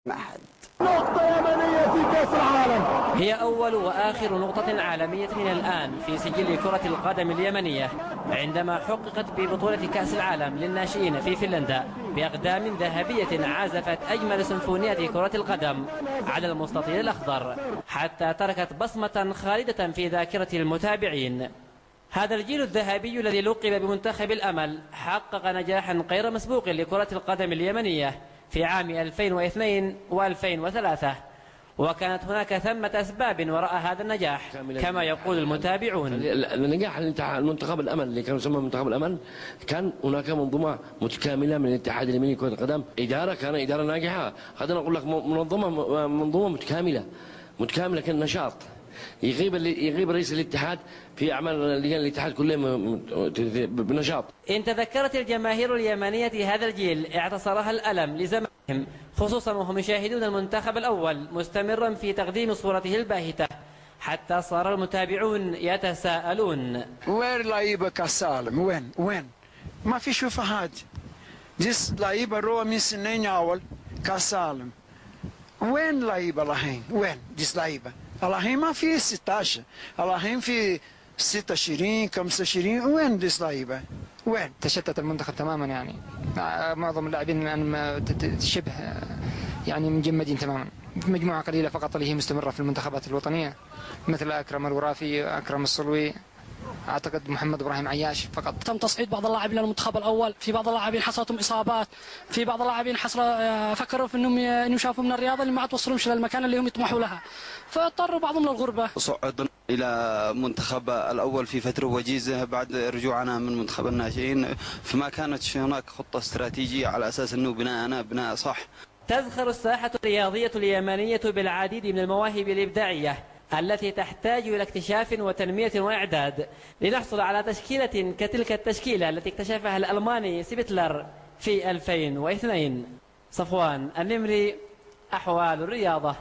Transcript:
معهد. نقطة يمنية في كأس العالم. هي أول وآخر نقطة عالمية إلى الآن في سجل كرة القدم اليمنية، عندما حققت ببطولة كأس العالم للناشئين في فنلندا بأقدام ذهبية عزفت أجمل سيمفونيات كرة القدم على المستطيل الأخضر، حتى تركت بصمة خالدة في ذاكرة المتابعين. هذا الجيل الذهبي الذي لقب بمنتخب الأمل حقق نجاحا غير مسبوق لكرة القدم اليمنية في عام 2002 و2003، وكانت هناك ثمة أسباب وراء هذا النجاح كما يقول المتابعون. النجاح المنتخب الأمل اللي كان يسمى منتخب الأمل، كان هناك منظومة متكاملة من الاتحاد اليمني لكرة القدم، كان إدارة ناجحة. خلينا نقول لك منظومة متكاملة كان نشاط. يغيب رئيس الاتحاد في أعمال لجان الاتحاد كلهم بنشاط. إن تذكرت الجماهير اليمنية هذا الجيل اعتصرها الألم لزمانهم، خصوصا وهم يشاهدون المنتخب الأول مستمرا في تقديم صورته الباهتة، حتى صار المتابعون يتساءلون: وين لعيبة كأس العالم؟ وين؟ ما في شفهات. جس لعيبة روى من سنين أول كأس العالم. وين لعيبة الحين؟ وين جس لعيبة؟ الحين ما في 16، الحين في 26 25. وين ديس لعيبة؟ وين؟ تشتت المنتخب تماما، يعني معظم اللاعبين الآن شبه يعني مجمدين تماما. مجموعة قليلة فقط اللي هي مستمرة في المنتخبات الوطنية، مثل أكرم الورافي، أكرم الصلوي، أعتقد محمد إبراهيم عياش فقط. تم تصعيد بعض اللاعبين للمنتخب الأول، في بعض اللاعبين حصلتهم إصابات، في بعض اللاعبين فكروا في إنهم يشافوا من الرياضة اللي ما توصلهمش للمكان اللي هم يطمحوا لها، فاضطروا بعضهم للغربة. صعدنا إلى منتخب الأول في فترة وجيزة بعد رجوعنا من منتخب الناشئين، فما كانت هناك خطة استراتيجية على أساس أنه بناء صح. تزخر الساحة الرياضية اليمنية بالعديد من المواهب الإبداعية التي تحتاج إلى اكتشاف وتنمية وإعداد لنحصل على تشكيلة كتلك التشكيلة التي اكتشفها الألماني سبيتلر في 2002. صفوان النمري، أحوال الرياضة.